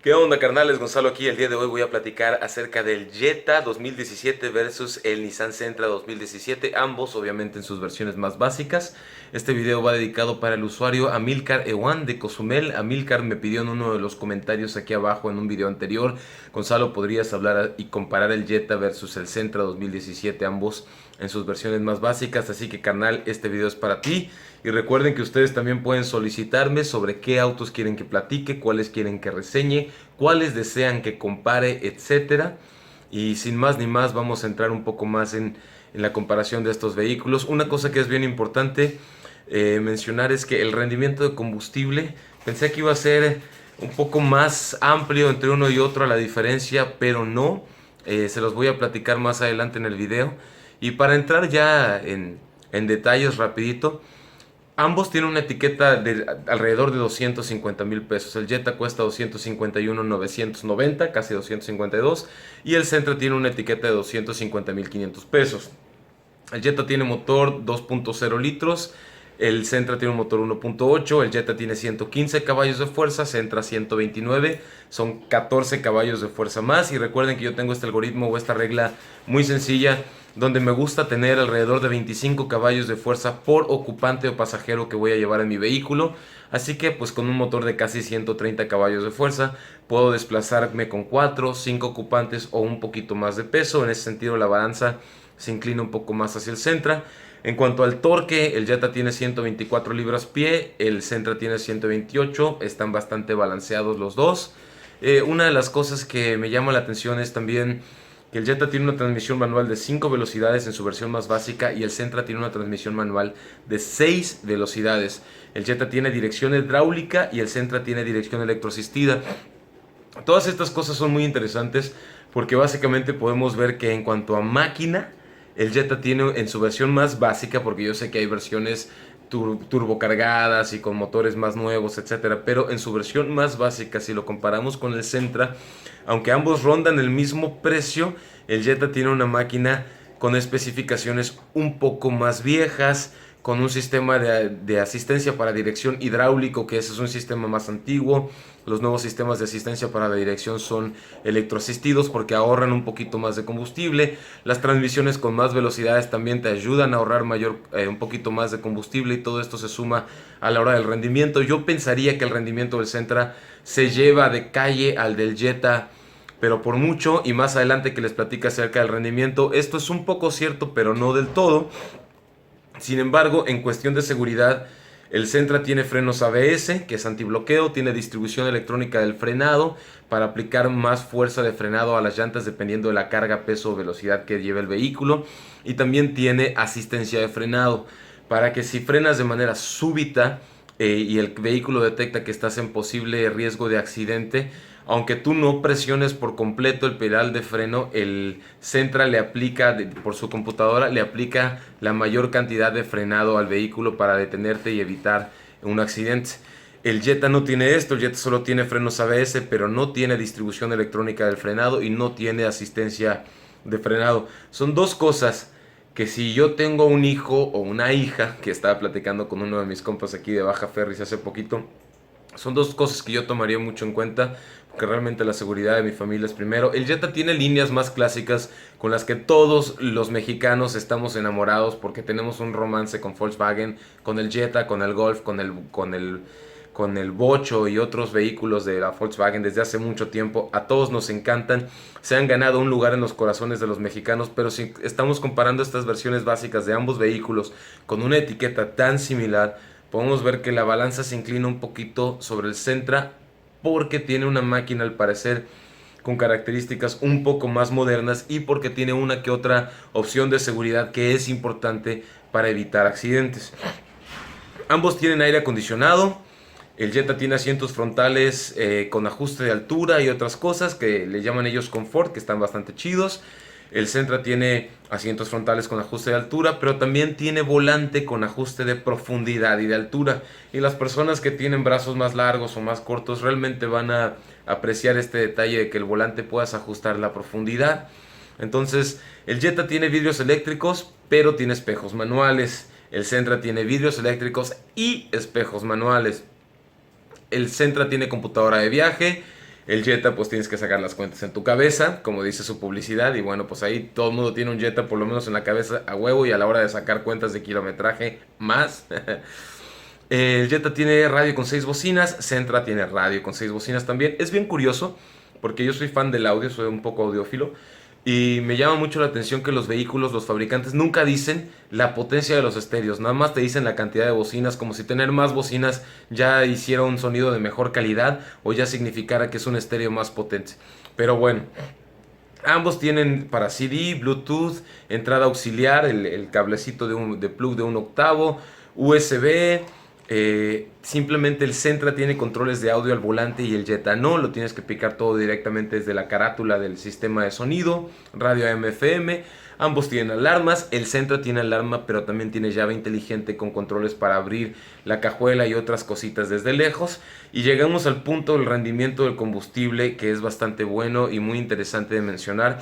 ¿Qué onda, carnales? Gonzalo aquí. El día de hoy voy a platicar acerca del Jetta 2017 versus el Nissan Sentra 2017, ambos obviamente en sus versiones más básicas. Este video va dedicado para el usuario Amilcar Ewan de Cozumel. Amilcar me pidió en uno de los comentarios aquí abajo en un video anterior: Gonzalo, ¿podrías hablar y comparar el Jetta versus el Sentra 2017, ambos en sus versiones más básicas? Así que, carnal, este video es para ti. Y recuerden que ustedes también pueden solicitarme sobre qué autos quieren que platique, cuáles quieren que reseñe, cuáles desean que compare, etcétera. Y sin más ni más, vamos a entrar un poco más en la comparación de estos vehículos. Una cosa que es bien importante mencionar es que el rendimiento de combustible, pensé que iba a ser un poco más amplio entre uno y otro a la diferencia, pero no. Se los voy a platicar más adelante en el video. Y para entrar ya en detalles rapidito, ambos tienen una etiqueta de alrededor de 250,000 pesos. El Jetta cuesta 251,990, casi 252. Y el Sentra tiene una etiqueta de 250,500 pesos. El Jetta tiene motor 2.0 litros. El Sentra tiene un motor 1.8. El Jetta tiene 115 caballos de fuerza. Sentra 129. Son 14 caballos de fuerza más. Y recuerden que yo tengo este algoritmo o esta regla muy sencilla, donde me gusta tener alrededor de 25 caballos de fuerza por ocupante o pasajero que voy a llevar en mi vehículo. Así que pues con un motor de casi 130 caballos de fuerza puedo desplazarme con 4, 5 ocupantes o un poquito más de peso. En ese sentido la balanza se inclina un poco más hacia el Sentra. En cuanto al torque, el Jetta tiene 124 libras-pie, el Sentra tiene 128, están bastante balanceados los dos. Una de las cosas que me llama la atención es también que el Jetta tiene una transmisión manual de 5 velocidades en su versión más básica y el Sentra tiene una transmisión manual de 6 velocidades. El Jetta tiene dirección hidráulica y el Sentra tiene dirección electroasistida. Todas estas cosas son muy interesantes porque básicamente podemos ver que en cuanto a máquina, el Jetta tiene en su versión más básica, porque yo sé que hay versiones turbocargadas y con motores más nuevos, etcétera, pero en su versión más básica, si lo comparamos con el Sentra, aunque ambos rondan el mismo precio, el Jetta tiene una máquina con especificaciones un poco más viejas, con un sistema de asistencia para dirección hidráulico, que ese es un sistema más antiguo. Los nuevos sistemas de asistencia para la dirección son electroasistidos porque ahorran un poquito más de combustible. Las transmisiones con más velocidades también te ayudan a ahorrar un poquito más de combustible, y todo esto se suma a la hora del rendimiento. Yo pensaría que el rendimiento del Sentra se lleva de calle al del Jetta, pero por mucho, y más adelante que les platique acerca del rendimiento, esto es un poco cierto, pero no del todo. Sin embargo, en cuestión de seguridad, el Sentra tiene frenos ABS, que es antibloqueo, tiene distribución electrónica del frenado para aplicar más fuerza de frenado a las llantas dependiendo de la carga, peso o velocidad que lleve el vehículo, y también tiene asistencia de frenado para que si frenas de manera súbita y el vehículo detecta que estás en posible riesgo de accidente, aunque tú no presiones por completo el pedal de freno, el Sentra le aplica, por su computadora, le aplica la mayor cantidad de frenado al vehículo para detenerte y evitar un accidente. El Jetta no tiene esto, el Jetta solo tiene frenos ABS, pero no tiene distribución electrónica del frenado y no tiene asistencia de frenado. Son dos cosas que, si yo tengo un hijo o una hija, que estaba platicando con uno de mis compas aquí de Baja Ferris hace poquito, son dos cosas que yo tomaría mucho en cuenta, porque realmente la seguridad de mi familia es primero. El Jetta tiene líneas más clásicas con las que todos los mexicanos estamos enamorados, porque tenemos un romance con Volkswagen, con el Jetta, con el Golf, con el Bocho y otros vehículos de la Volkswagen desde hace mucho tiempo. A todos nos encantan, se han ganado un lugar en los corazones de los mexicanos, pero si estamos comparando estas versiones básicas de ambos vehículos con una etiqueta tan similar, podemos ver que la balanza se inclina un poquito sobre el Sentra, porque tiene una máquina al parecer con características un poco más modernas y porque tiene una que otra opción de seguridad que es importante para evitar accidentes. Ambos tienen aire acondicionado. El Jetta tiene asientos frontales con ajuste de altura y otras cosas que le llaman ellos confort, que están bastante chidos. El Sentra tiene asientos frontales con ajuste de altura, pero también tiene volante con ajuste de profundidad y de altura. Y las personas que tienen brazos más largos o más cortos realmente van a apreciar este detalle de que el volante puedas ajustar la profundidad. Entonces, el Jetta tiene vidrios eléctricos, pero tiene espejos manuales. El Sentra tiene vidrios eléctricos y espejos manuales. El Sentra tiene computadora de viaje. El Jetta pues tienes que sacar las cuentas en tu cabeza, como dice su publicidad, y bueno, pues ahí todo el mundo tiene un Jetta por lo menos en la cabeza a huevo, y a la hora de sacar cuentas de kilometraje más. El Jetta tiene radio con 6 bocinas, Sentra tiene radio con 6 bocinas también. Es bien curioso porque yo soy fan del audio, soy un poco audiófilo. Y me llama mucho la atención que los vehículos, los fabricantes, nunca dicen la potencia de los estéreos. Nada más te dicen la cantidad de bocinas, como si tener más bocinas ya hiciera un sonido de mejor calidad o ya significara que es un estéreo más potente. Pero bueno, ambos tienen para CD, Bluetooth, entrada auxiliar, el cablecito de plug de 1/8, USB. Simplemente el Sentra tiene controles de audio al volante y el Jetta no, lo tienes que picar todo directamente desde la carátula del sistema de sonido, radio AM/FM. Ambos tienen alarmas, el Sentra tiene alarma pero también tiene llave inteligente con controles para abrir la cajuela y otras cositas desde lejos. Y llegamos al punto del rendimiento del combustible, que es bastante bueno y muy interesante de mencionar.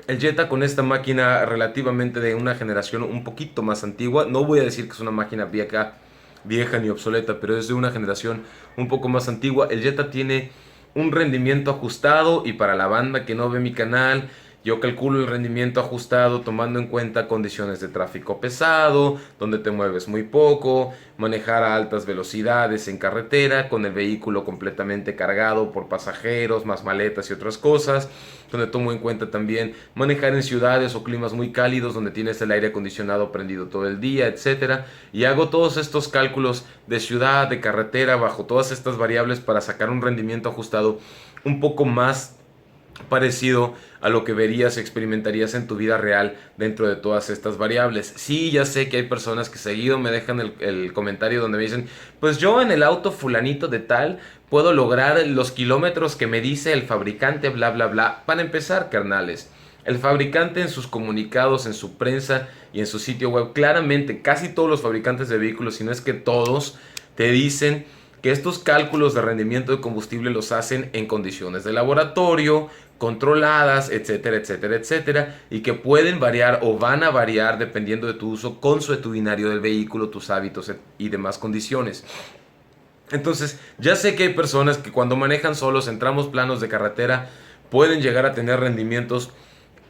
El Jetta, con esta máquina relativamente de una generación un poquito más antigua, no voy a decir que es una máquina vieja ni obsoleta, pero es de una generación un poco más antigua. El Jetta tiene un rendimiento ajustado, y para la banda que no ve mi canal, yo calculo el rendimiento ajustado tomando en cuenta condiciones de tráfico pesado, donde te mueves muy poco, manejar a altas velocidades en carretera, con el vehículo completamente cargado por pasajeros, más maletas y otras cosas, donde tomo en cuenta también manejar en ciudades o climas muy cálidos, donde tienes el aire acondicionado prendido todo el día, etcétera. Y hago todos estos cálculos de ciudad, de carretera, bajo todas estas variables para sacar un rendimiento ajustado un poco más parecido a lo que verías, experimentarías en tu vida real dentro de todas estas variables. Sí, ya sé que hay personas que seguido me dejan el comentario donde me dicen, pues yo en el auto fulanito de tal puedo lograr los kilómetros que me dice el fabricante, bla bla bla. Para empezar, carnales, el fabricante en sus comunicados, en su prensa y en su sitio web, claramente casi todos los fabricantes de vehículos, si no es que todos, te dicen que estos cálculos de rendimiento de combustible los hacen en condiciones de laboratorio, controladas, etcétera, etcétera, etcétera, y que pueden variar o van a variar dependiendo de tu uso consuetudinario del vehículo, tus hábitos y demás condiciones. Entonces, ya sé que hay personas que cuando manejan solos en tramos planos de carretera pueden llegar a tener rendimientos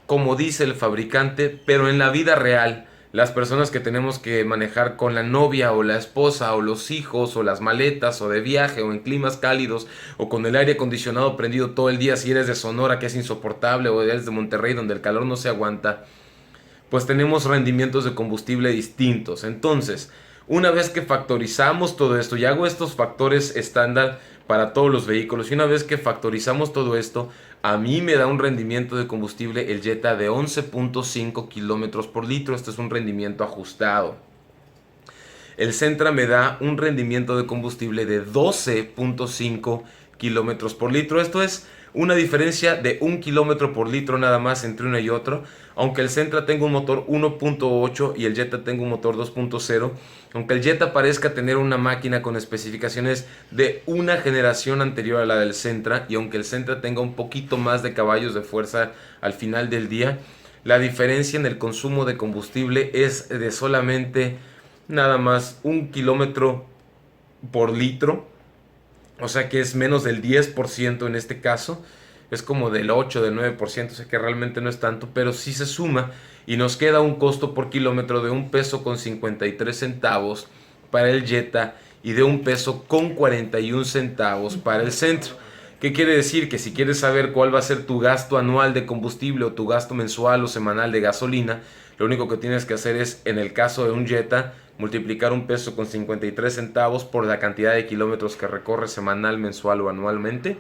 como dice el fabricante, pero en la vida real, las personas que tenemos que manejar con la novia o la esposa o los hijos o las maletas o de viaje o en climas cálidos o con el aire acondicionado prendido todo el día, si eres de Sonora que es insoportable o eres de Monterrey donde el calor no se aguanta, pues tenemos rendimientos de combustible distintos. Entonces, una vez que factorizamos todo esto, y hago estos factores estándar para todos los vehículos, y una vez que factorizamos todo esto, a mí me da un rendimiento de combustible el Jetta de 11.5 kilómetros por litro. Este es un rendimiento ajustado. El Sentra me da un rendimiento de combustible de 12.5 kilómetros por litro. Esto es una diferencia de 1 kilómetro por litro nada más entre uno y otro. Aunque el Sentra tenga un motor 1.8 y el Jetta tenga un motor 2.0, aunque el Jetta parezca tener una máquina con especificaciones de una generación anterior a la del Sentra, y aunque el Sentra tenga un poquito más de caballos de fuerza al final del día, la diferencia en el consumo de combustible es de solamente nada más 1 kilómetro por litro. O sea que es menos del 10% en este caso. Es como del 8, del 9%, o sea que realmente no es tanto, pero sí se suma y nos queda un costo por kilómetro de 1 peso con 53 centavos para el Jetta y de 1 peso con 41 centavos para el Sentra. ¿Qué quiere decir? Que si quieres saber cuál va a ser tu gasto anual de combustible o tu gasto mensual o semanal de gasolina, lo único que tienes que hacer es, en el caso de un Jetta, multiplicar 1 peso con 53 centavos por la cantidad de kilómetros que recorre semanal, mensual o anualmente.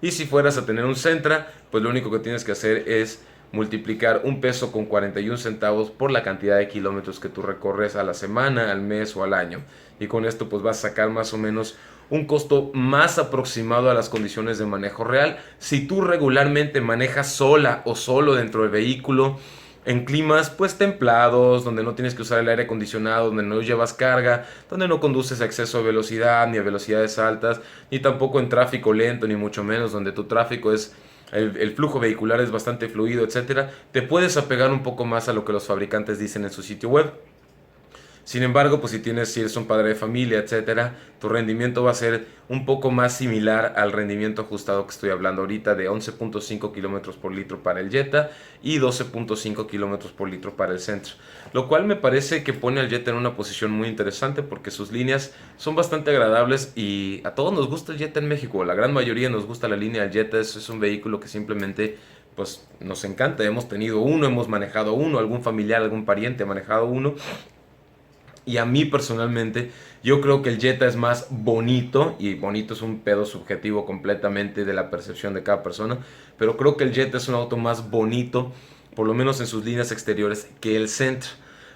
Y si fueras a tener un Sentra, pues lo único que tienes que hacer es multiplicar 1 peso con 41 centavos por la cantidad de kilómetros que tú recorres a la semana, al mes o al año. Y con esto pues vas a sacar más o menos un costo más aproximado a las condiciones de manejo real. Si tú regularmente manejas sola o solo dentro del vehículo, en climas pues templados, donde no tienes que usar el aire acondicionado, donde no llevas carga, donde no conduces a exceso de velocidad ni a velocidades altas, ni tampoco en tráfico lento, ni mucho menos, donde tu tráfico es, el flujo vehicular es bastante fluido, etcétera, te puedes apegar un poco más a lo que los fabricantes dicen en su sitio web. Sin embargo, pues si eres un padre de familia, etcétera, tu rendimiento va a ser un poco más similar al rendimiento ajustado que estoy hablando ahorita, de 11.5 kilómetros por litro para el Jetta y 12.5 kilómetros por litro para el Sentra. Lo cual me parece que pone al Jetta en una posición muy interesante porque sus líneas son bastante agradables y a todos nos gusta el Jetta en México. La gran mayoría nos gusta la línea del Jetta. Es un vehículo que simplemente pues nos encanta. Hemos tenido uno, hemos manejado uno, algún familiar, algún pariente ha manejado uno. Y a mí personalmente, yo creo que el Jetta es más bonito, y bonito es un pedo subjetivo completamente de la percepción de cada persona, pero creo que el Jetta es un auto más bonito, por lo menos en sus líneas exteriores, que el Sentra.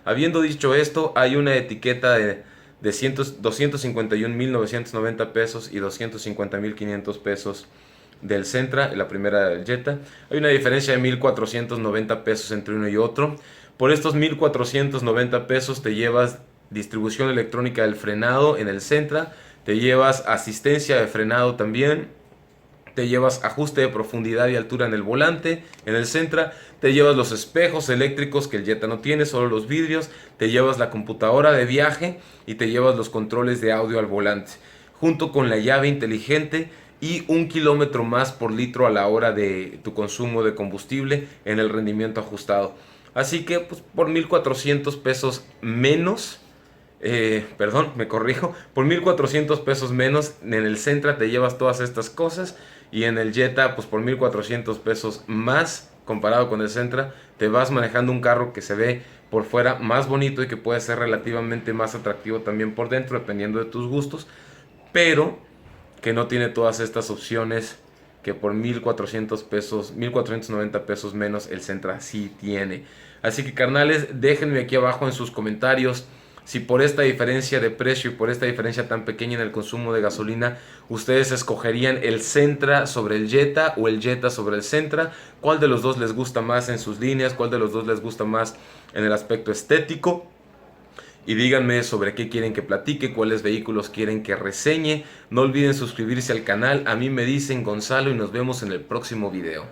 Habiendo dicho esto, hay una etiqueta de 251.990 pesos y 250.500 pesos del Sentra, la primera del Jetta. Hay una diferencia de 1.490 pesos entre uno y otro. Por estos 1.490 pesos te llevas distribución electrónica del frenado en el Sentra, te llevas asistencia de frenado también, te llevas ajuste de profundidad y altura en el volante, en el Sentra, te llevas los espejos eléctricos que el Jetta no tiene, solo los vidrios, te llevas la computadora de viaje y te llevas los controles de audio al volante, junto con la llave inteligente y 1 kilómetro más por litro a la hora de tu consumo de combustible en el rendimiento ajustado. Así que pues, por 1.400 pesos menos, perdón, me corrijo, por 1.400 pesos menos en el Sentra te llevas todas estas cosas y en el Jetta pues por 1.400 pesos más comparado con el Sentra te vas manejando un carro que se ve por fuera más bonito y que puede ser relativamente más atractivo también por dentro dependiendo de tus gustos, pero que no tiene todas estas opciones que por 1.400 pesos, 1.490 pesos menos el Sentra sí tiene. Así que carnales, déjenme aquí abajo en sus comentarios si por esta diferencia de precio y por esta diferencia tan pequeña en el consumo de gasolina, ustedes escogerían el Sentra sobre el Jetta o el Jetta sobre el Sentra. ¿Cuál de los dos les gusta más en sus líneas? ¿Cuál de los dos les gusta más en el aspecto estético? Y díganme sobre qué quieren que platique, cuáles vehículos quieren que reseñe. No olviden suscribirse al canal. A mí me dicen Gonzalo y nos vemos en el próximo video.